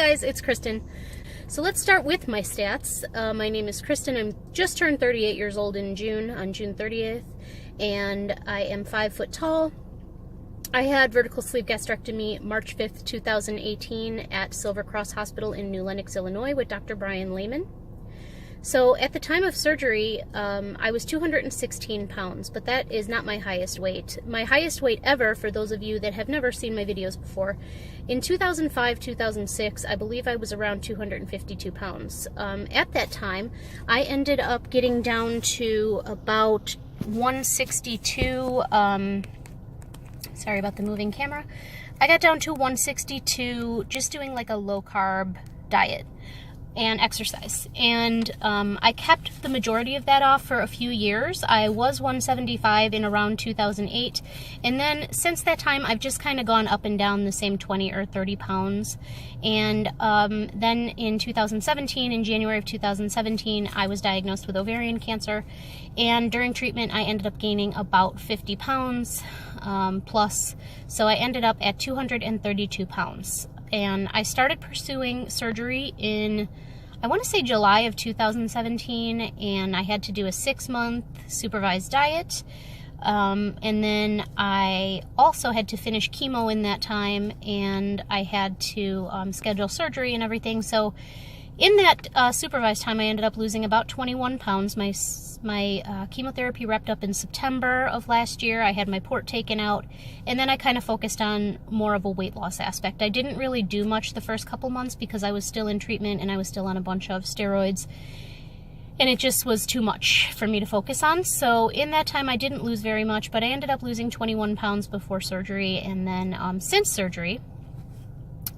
guys, it's Kristen. So let's start with my stats. My name is Kristen. I'm just turned 38 years old in June, on June 30th, and I am 5 foot tall. I had vertical sleeve gastrectomy March 5th, 2018 at Silver Cross Hospital in New Lenox, Illinois with Dr. Brian Lehman. So at the time of surgery, I was 216 pounds, but that is not my highest weight. My highest weight ever, for those of you that have never seen my videos before, in 2005, 2006, I believe I was around 252 pounds. At that time, I ended up getting down to about 162, sorry about the moving camera. I got down to 162 just doing like a low carb diet and exercise. And I kept the majority of that off for a few years. I was 175 in around 2008. And then since that time, I've just kind of gone up and down the same 20 or 30 pounds. And then in 2017, in January of 2017, I was diagnosed with ovarian cancer. And during treatment, I ended up gaining about 50 pounds plus. So I ended up at 232 pounds. And I started pursuing surgery in, I want to say July of 2017, and I had to do a 6-month supervised diet. And then I also had to finish chemo in that time, and I had to schedule surgery and everything. So in that supervised time, I ended up losing about 21 pounds. My chemotherapy wrapped up in September of last year. I had my port taken out, and then I kind of focused on more of a weight loss aspect. I didn't really do much the first couple months because I was still in treatment and I was still on a bunch of steroids, and it just was too much for me to focus on. So in that time, I didn't lose very much, but I ended up losing 21 pounds before surgery, and then since surgery,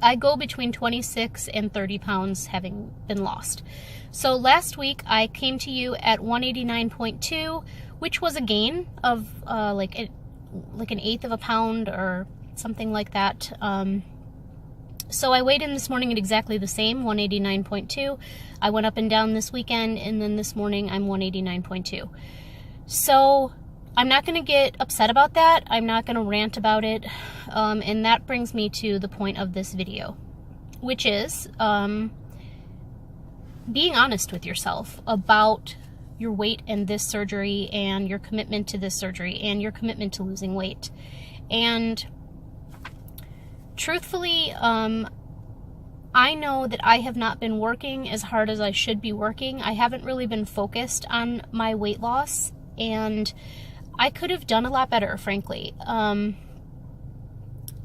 I go between 26 and 30 pounds having been lost. So last week I came to you at 189.2, which was a gain of like an 1/8 of a pound or something like that. So I weighed in this morning at exactly the same, 189.2. I went up and down this weekend, and then this morning I'm 189.2. So I'm not going to get upset about that. I'm not going to rant about it. And that brings me to the point of this video, which is being honest with yourself about your weight and this surgery and your commitment to this surgery and your commitment to losing weight. And truthfully, I know that I have not been working as hard as I should be working. I haven't really been focused on my weight loss, and I could have done a lot better, frankly.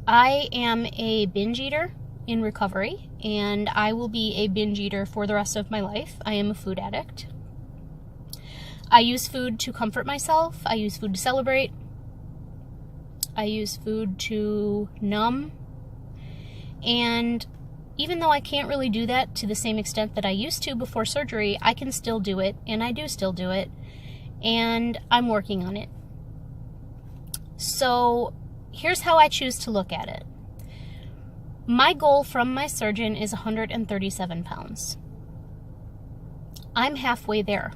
I am a binge eater in recovery, and I will be a binge eater for the rest of my life. I am a food addict. I use food to comfort myself. I use food to celebrate. I use food to numb. And even though I can't really do that to the same extent that I used to before surgery, I can still do it, and I do still do it, and I'm working on it. So here's how I choose to look at it. My goal from my surgeon is 137 pounds. I'm halfway there.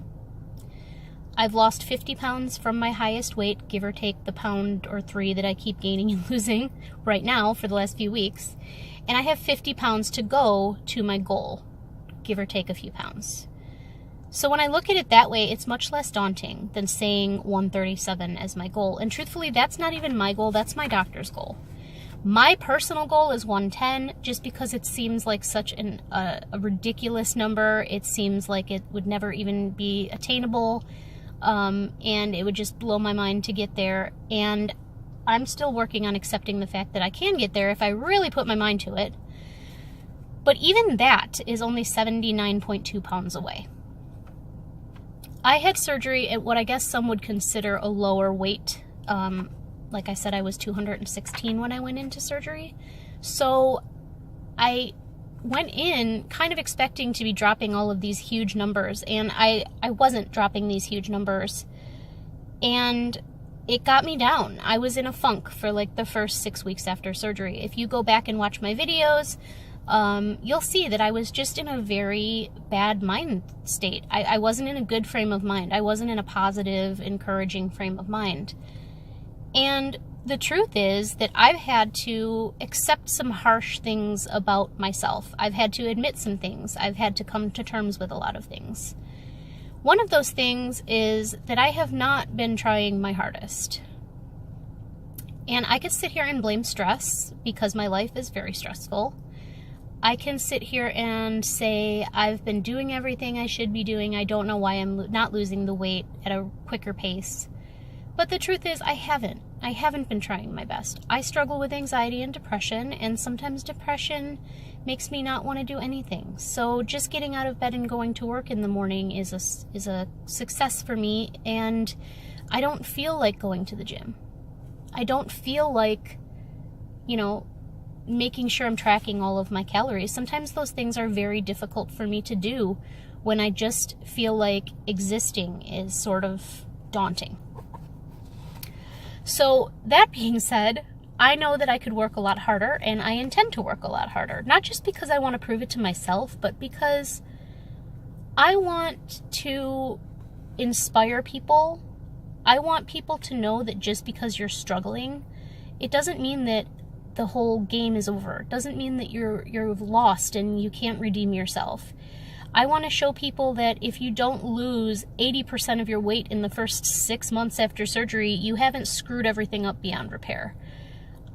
I've lost 50 pounds from my highest weight, give or take the pound or 3 that I keep gaining and losing right now for the last few weeks. And I have 50 pounds to go to my goal, give or take a few pounds. So when I look at it that way, it's much less daunting than saying 137 as my goal. And truthfully, that's not even my goal, that's my doctor's goal. My personal goal is 110, just because it seems like such a ridiculous number. It seems like it would never even be attainable, and it would just blow my mind to get there. And I'm still working on accepting the fact that I can get there if I really put my mind to it. But even that is only 79.2 pounds away. I had surgery at what I guess some would consider a lower weight. Like I said, I was 216 when I went into surgery. So I went in kind of expecting to be dropping all of these huge numbers, and I wasn't dropping these huge numbers. And it got me down. I was in a funk for like the first 6 weeks after surgery. If you go back and watch my videos, you'll see that I was just in a very bad mind state. I wasn't in a good frame of mind. I wasn't in a positive, encouraging frame of mind. And the truth is that I've had to accept some harsh things about myself. I've had to admit some things. I've had to come to terms with a lot of things. One of those things is that I have not been trying my hardest. And I could sit here and blame stress because my life is very stressful. I can sit here and say I've been doing everything I should be doing. I don't know why I'm not losing the weight at a quicker pace. But the truth is I haven't. I haven't been trying my best. I struggle with anxiety and depression, and sometimes depression makes me not want to do anything. So just getting out of bed and going to work in the morning is a success for me, and I don't feel like going to the gym. I don't feel like, making sure I'm tracking all of my calories. Sometimes those things are very difficult for me to do when I just feel like existing is sort of daunting. So that being said, I know that I could work a lot harder, and I intend to work a lot harder. Not just because I want to prove it to myself, but because I want to inspire people. I want people to know that just because you're struggling, it doesn't mean that the whole game is over. It doesn't mean that you're lost and you can't redeem yourself. I want to show people that if you don't lose 80% of your weight in the first 6 months after surgery, you haven't screwed everything up beyond repair.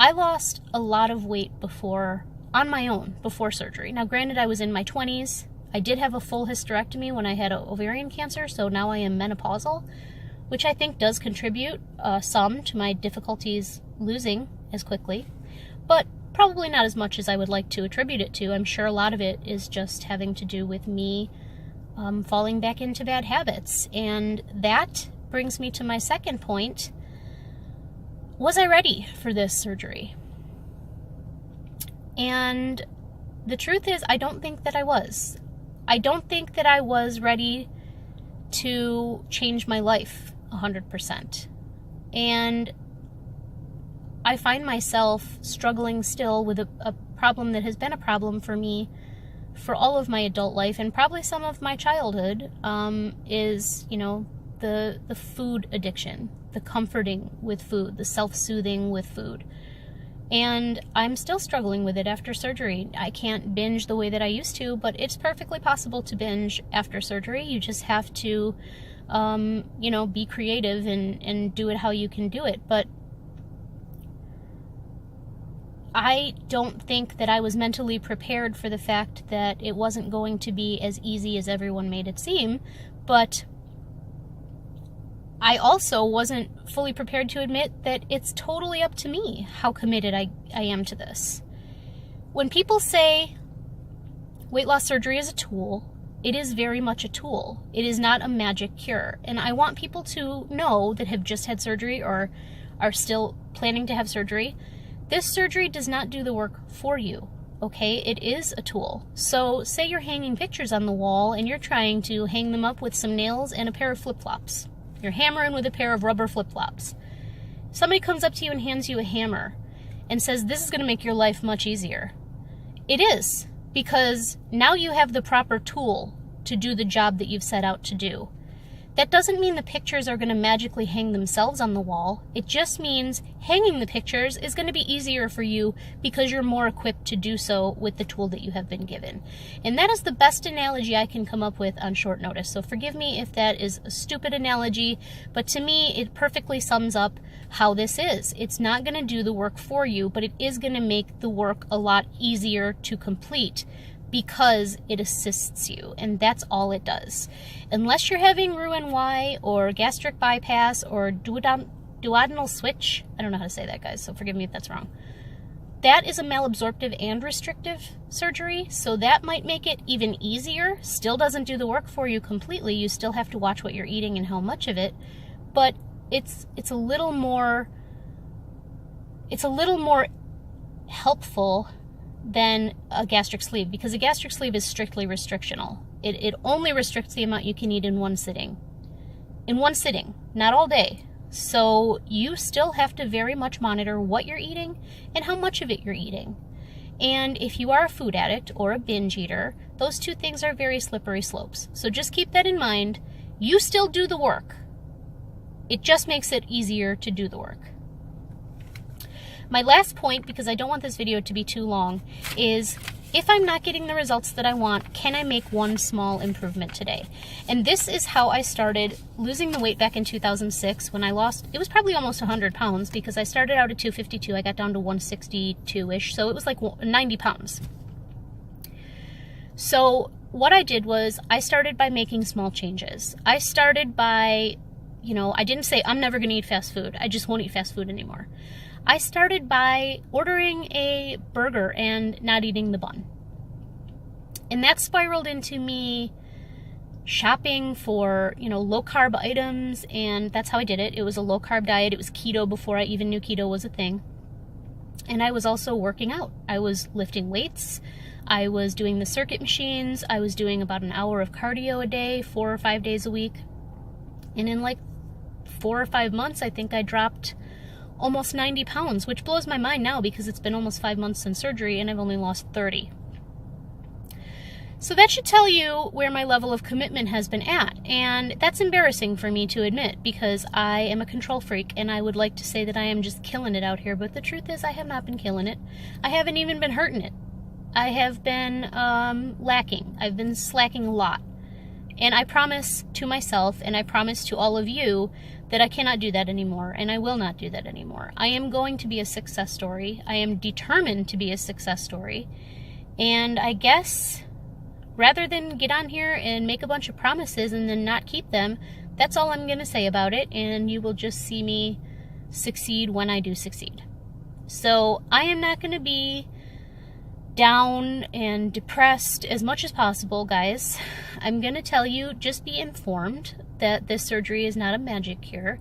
I lost a lot of weight on my own before surgery. Now, granted, I was in my 20s. I did have a full hysterectomy when I had ovarian cancer, so now I am menopausal, which I think does contribute some to my difficulties losing as quickly, but probably not as much as I would like to attribute it to. I'm sure a lot of it is just having to do with me falling back into bad habits. And that brings me to my second point. Was I ready for this surgery? And the truth is, I don't think that I was. I don't think that I was ready to change my life 100%. And I find myself struggling still with a problem that has been a problem for me for all of my adult life, and probably some of my childhood, is, the food addiction, the comforting with food, the self-soothing with food. And I'm still struggling with it after surgery. I can't binge the way that I used to, but it's perfectly possible to binge after surgery. You just have to, be creative and do it how you can do it. But I don't think that I was mentally prepared for the fact that it wasn't going to be as easy as everyone made it seem, but I also wasn't fully prepared to admit that it's totally up to me how committed I am to this. When people say weight loss surgery is a tool, it is very much a tool. It is not a magic cure. And I want people to know that have just had surgery or are still planning to have surgery, this surgery does not do the work for you, okay? It is a tool. So say you're hanging pictures on the wall and you're trying to hang them up with some nails and a pair of flip-flops. You're hammering with a pair of rubber flip-flops. Somebody comes up to you and hands you a hammer and says, this is going to make your life much easier. It is, because now you have the proper tool to do the job that you've set out to do. That doesn't mean the pictures are going to magically hang themselves on the wall. It just means hanging the pictures is going to be easier for you because you're more equipped to do so with the tool that you have been given. And that is the best analogy I can come up with on short notice. So forgive me if that is a stupid analogy, but to me it perfectly sums up how this is. It's not going to do the work for you, but it is going to make the work a lot easier to complete, because it assists you, and that's all it does. Unless you're having Roux-en-Y or gastric bypass or duodenal switch, I don't know how to say that, guys, so forgive me if that's wrong. That is a malabsorptive and restrictive surgery, so that might make it even easier. Still doesn't do the work for you completely. You still have to watch what you're eating and how much of it, but it's a little more helpful than a gastric sleeve, because a gastric sleeve is strictly restrictional. It only restricts the amount you can eat in one sitting. In one sitting, not all day. So you still have to very much monitor what you're eating and how much of it you're eating. And if you are a food addict or a binge eater, those two things are very slippery slopes. So just keep that in mind. You still do the work. It just makes it easier to do the work. My last point, because I don't want this video to be too long, is if I'm not getting the results that I want, can I make one small improvement today? And this is how I started losing the weight back in 2006 when I lost, it was probably almost 100 pounds because I started out at 252, I got down to 162-ish, so it was like 90 pounds. So what I did was I started by making small changes. I started by, I didn't say I'm never going to eat fast food. I just won't eat fast food anymore. I started by ordering a burger and not eating the bun. And that spiraled into me shopping for, low carb items, and that's how I did it. It was a low carb diet. It was keto before I even knew keto was a thing. And I was also working out. I was lifting weights. I was doing the circuit machines. I was doing about an hour of cardio a day, 4 or 5 days a week. And in like 4 or 5 months, I think I dropped almost 90 pounds, which blows my mind now because it's been almost 5 months since surgery and I've only lost 30. So that should tell you where my level of commitment has been at. And that's embarrassing for me to admit because I am a control freak and I would like to say that I am just killing it out here. But the truth is I have not been killing it. I haven't even been hurting it. I have been lacking. I've been slacking a lot. And I promise to myself and I promise to all of you that I cannot do that anymore, and I will not do that anymore. I am going to be a success story. I am determined to be a success story. And I guess rather than get on here and make a bunch of promises and then not keep them, that's all I'm going to say about it, and you will just see me succeed when I do succeed. So I am not going to be down and depressed as much as possible, guys. I'm going to tell you, just be informed that this surgery is not a magic cure.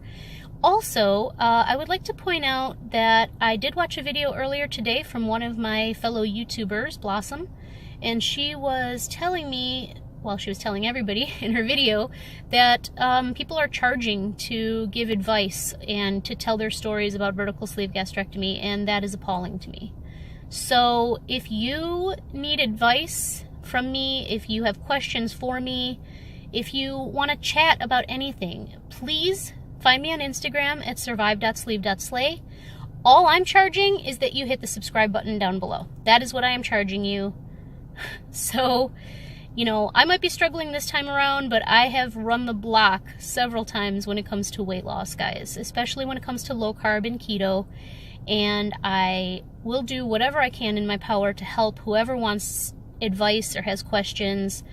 Also, I would like to point out that I did watch a video earlier today from one of my fellow YouTubers, Blossom, and she was telling me, well, she was telling everybody in her video that people are charging to give advice and to tell their stories about vertical sleeve gastrectomy, and that is appalling to me. So if you need advice from me, if you have questions for me, if you want to chat about anything, please find me on Instagram at survive.sleeve.slay. All I'm charging is that you hit the subscribe button down below. That is what I am charging you. So, I might be struggling this time around, but I have run the block several times when it comes to weight loss, guys, especially when it comes to low carb and keto. And I will do whatever I can in my power to help whoever wants advice or has questions,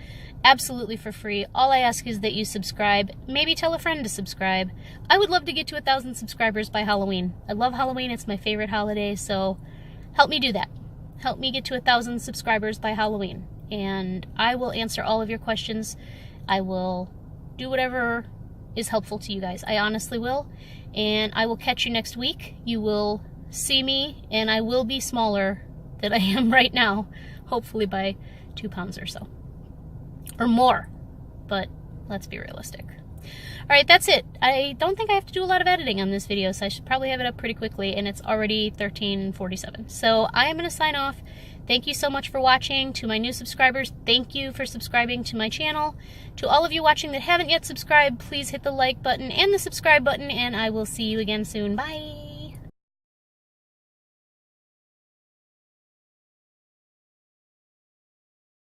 absolutely for free. All I ask is that you subscribe. Maybe tell a friend to subscribe. I would love to get to 1,000 subscribers by Halloween. I love Halloween. It's my favorite holiday, so help me do that. Help me get to 1,000 subscribers by Halloween, and I will answer all of your questions. I will do whatever is helpful to you guys. I honestly will, and I will catch you next week. You will see me, and I will be smaller than I am right now, hopefully by 2 pounds or so, or more, but let's be realistic. All right, that's it. I don't think I have to do a lot of editing on this video, so I should probably have it up pretty quickly, and it's already 13:47. So I am going to sign off. Thank you so much for watching. To my new subscribers, thank you for subscribing to my channel. To all of you watching that haven't yet subscribed, please hit the like button and the subscribe button, and I will see you again soon. Bye!